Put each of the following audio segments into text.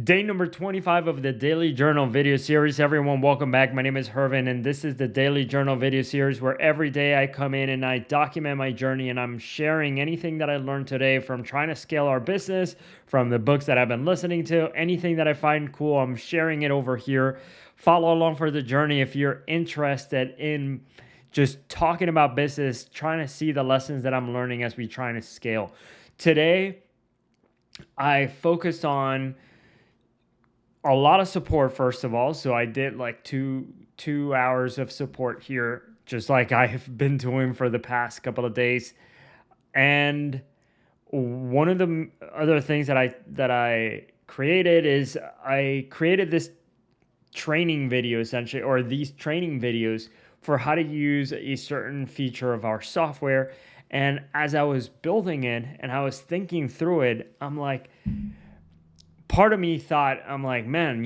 Day number 25 of the Daily Journal video series. Everyone, welcome back. My name is Hervin, and this is the Daily Journal video series where every day I come in and I document my journey and I'm sharing anything that I learned today from trying to scale our business, from the books that I've been listening to, anything that I find cool, I'm sharing it over here. Follow along for the journey if you're interested in just talking about business, trying to see the lessons that I'm learning as we try to scale. Today, I focused on a lot of support, first of all. So I did like two hours of support here, just like I've been doing for the past couple of days. And one of the other things that I created is I created this training video essentially, or these training videos for how to use a certain feature of our software. And as I was building it and I was thinking through it, I'm like, part of me thought, I'm like, man,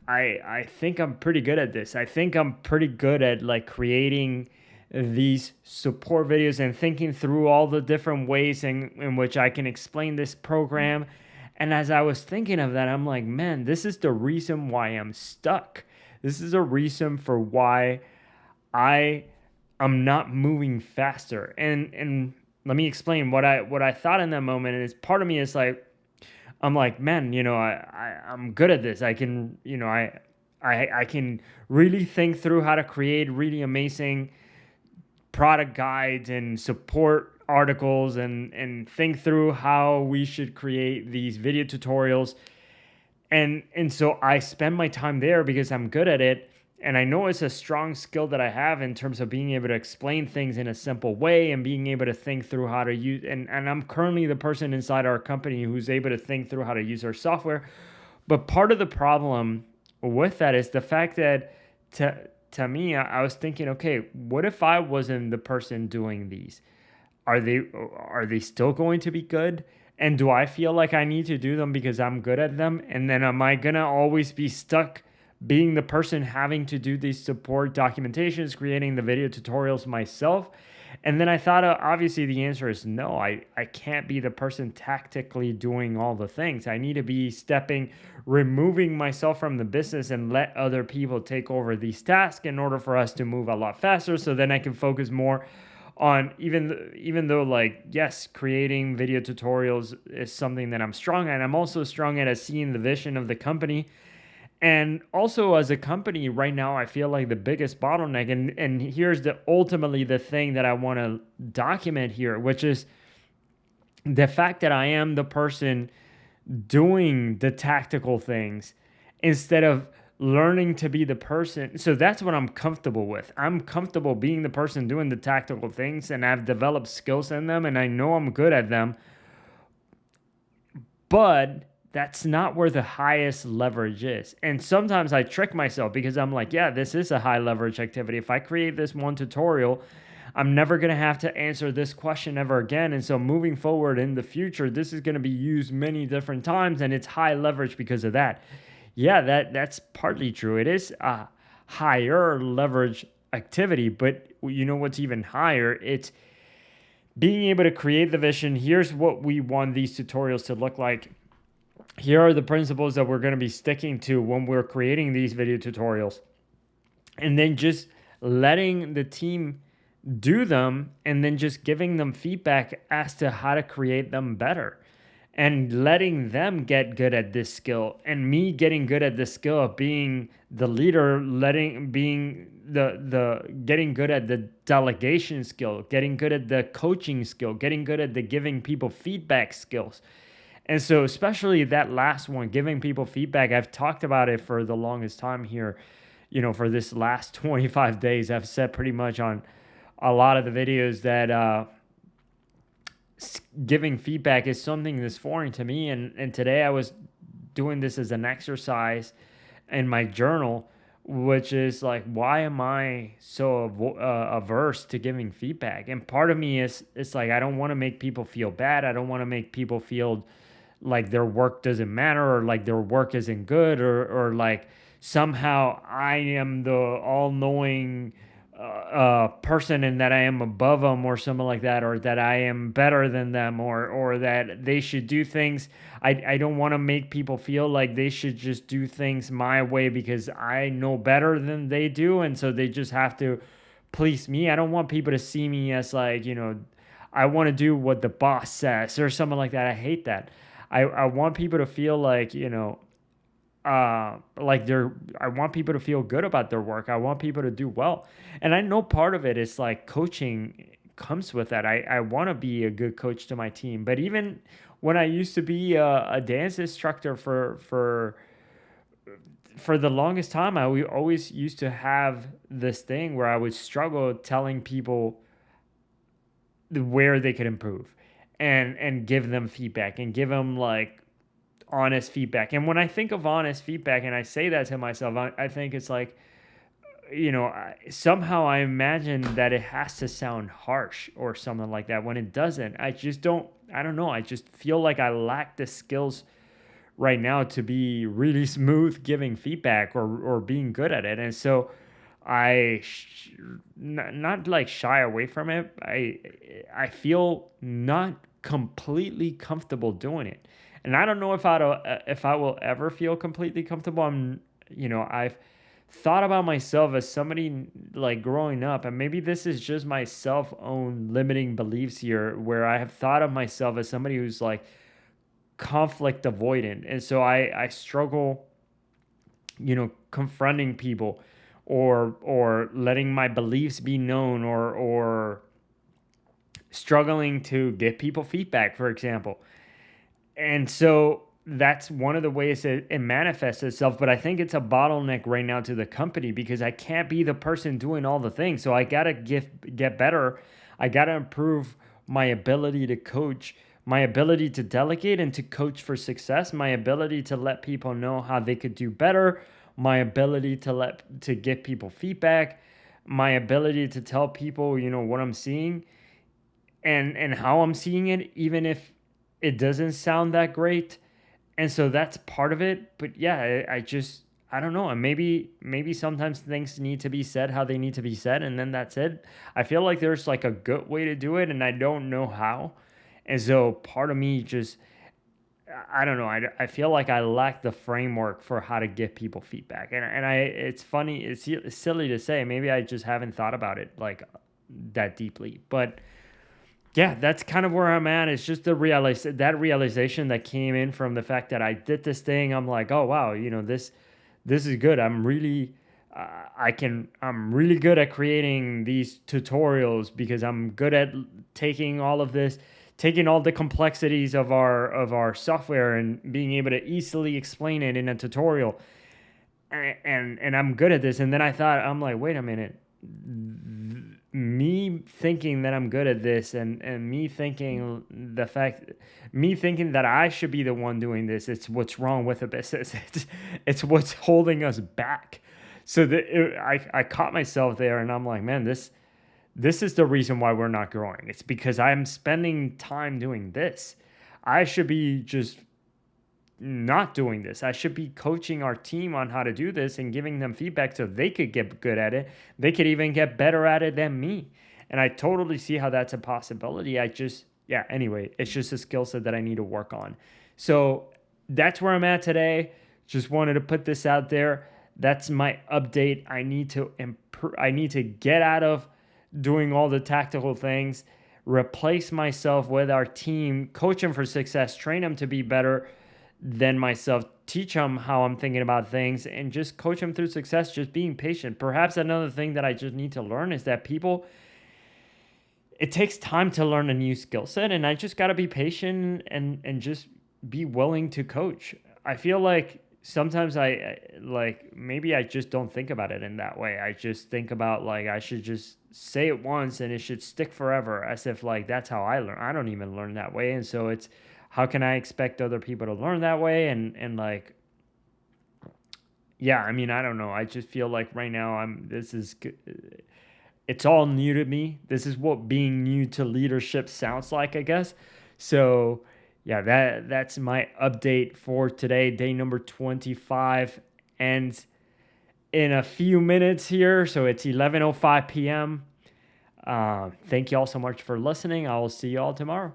I think I'm pretty good at this. I think I'm pretty good at like creating these support videos and thinking through all the different ways in which I can explain this program. And as I was thinking of that, I'm like, man, this is the reason why I'm stuck. This is a reason for why I'm not moving faster. And let me explain what I thought in that moment. And it's part of me is like, I'm like, man, I'm good at this. I can, I can really think through how to create really amazing product guides and support articles and think through how we should create these video tutorials. And so I spend my time there because I'm good at it. And I know it's a strong skill that I have in terms of being able to explain things in a simple way and being able to think through how to use, and I'm currently the person inside our company who's able to think through how to use our software. But part of the problem with that is the fact that to me, I was thinking, okay, what if I wasn't the person doing these? Are they still going to be good? And do I feel like I need to do them because I'm good at them? And then am I gonna always be stuck being the person having to do these support documentations, creating the video tutorials myself? And then I thought, obviously the answer is no. I can't be the person tactically doing all the things. I need to be removing myself from the business and let other people take over these tasks in order for us to move a lot faster. So then I can focus more on, even though, like, yes, creating video tutorials is something that I'm strong at. I'm also strong at seeing the vision of the company. And also as a company right now, I feel like the biggest bottleneck, and here's ultimately the thing that I want to document here, which is the fact that I am the person doing the tactical things instead of learning to be the person. So that's what I'm comfortable with. I'm comfortable being the person doing the tactical things, and I've developed skills in them and I know I'm good at them. But that's not where the highest leverage is. And sometimes I trick myself because I'm like, yeah, this is a high leverage activity. If I create this one tutorial, I'm never going to have to answer this question ever again. And so moving forward in the future, this is going to be used many different times and it's high leverage because of that. Yeah, that's partly true. It is a higher leverage activity, but you know what's even higher? It's being able to create the vision. Here's what we want these tutorials to look like. Here are the principles that we're going to be sticking to when we're creating these video tutorials. And then just letting the team do them and then just giving them feedback as to how to create them better. And letting them get good at this skill and me getting good at this skill of being the leader, getting good at the delegation skill, getting good at the coaching skill, getting good at the giving people feedback skills. And so especially that last one, giving people feedback, I've talked about it for the longest time here, for this last 25 days. I've said pretty much on a lot of the videos that giving feedback is something that's foreign to me. And today I was doing this as an exercise in my journal, which is like, why am I so averse to giving feedback? And part of me is, it's like, I don't want to make people feel bad. I don't want to make people feel like their work doesn't matter or like their work isn't good or like somehow I am the all-knowing person and that I am above them or something like that, or that I am better than them, or that they should do things. I don't want to make people feel like they should just do things my way because I know better than they do, and so they just have to please me. I don't want people to see me as like, I want to do what the boss says or something like that. I hate that. I want people to feel like, like I want people to feel good about their work. I want people to do well. And I know part of it is like coaching comes with that. I want to be a good coach to my team. But even when I used to be a dance instructor for the longest time, we always used to have this thing where I would struggle telling people where they could improve and give them feedback and give them like honest feedback. And when I think of honest feedback and I say that to myself, I think it's like, somehow I imagine that it has to sound harsh or something like that when it doesn't. I don't know. I just feel like I lack the skills right now to be really smooth giving feedback or being good at it. And so not like shy away from it. I feel not completely comfortable doing it, and I don't know if I will ever feel completely comfortable. I've thought about myself as somebody like growing up, and maybe this is just my self own limiting beliefs here, where I have thought of myself as somebody who's like conflict avoidant, and so I struggle, confronting people or letting my beliefs be known or struggling to give people feedback, for example. And so that's one of the ways that it manifests itself. But I think it's a bottleneck right now to the company because I can't be the person doing all the things. So I gotta get better. I gotta improve my ability to coach, my ability to delegate and to coach for success, my ability to let people know how they could do better, my ability to give people feedback, my ability to tell people, what I'm seeing and how I'm seeing it, even if it doesn't sound that great. And so that's part of it. But yeah, I don't know. And maybe sometimes things need to be said how they need to be said, and then that's it. I feel like there's like a good way to do it, and I don't know how. And so part of me just, I don't know. I feel like I lack the framework for how to give people feedback. It's funny, it's silly to say. Maybe I just haven't thought about it like that deeply. But yeah, that's kind of where I'm at. It's just that realization that came in from the fact that I did this thing. I'm like, oh wow, this is good. I'm really good at creating these tutorials because I'm good at taking all of this, taking all the complexities of our software and being able to easily explain it in a tutorial. And I'm good at this. And then I'm like, wait a minute, me thinking that I'm good at this and me thinking that I should be the one doing this, it's what's wrong with the business. It's what's holding us back. So I caught myself there and I'm like, man, this is the reason why we're not growing. It's because I'm spending time doing this. I should be just not doing this. I should be coaching our team on how to do this and giving them feedback so they could get good at it. They could even get better at it than me. And I totally see how that's a possibility. Yeah, anyway, it's just a skill set that I need to work on. So that's where I'm at today. Just wanted to put this out there. That's my update. I need to improve. I need to get out of doing all the tactical things, replace myself with our team, coach them for success, train them to be better than myself, teach them how I'm thinking about things, and just coach them through success, just being patient. Perhaps another thing that I just need to learn is that it takes time to learn a new skill set, and I just got to be patient and just be willing to coach. I feel like sometimes maybe I just don't think about it in that way. I just think about like I should just say it once and it should stick forever, as if like that's how I learn. I don't even learn that way, and so it's how can I expect other people to learn that way? And like, yeah, I mean, I don't know. I just feel like right now it's all new to me. This is what being new to leadership sounds like, I guess. So yeah, that's my update for today, day number 25. And in a few minutes here. So it's 11:05 p.m. Thank you all so much for listening. I will see you all tomorrow.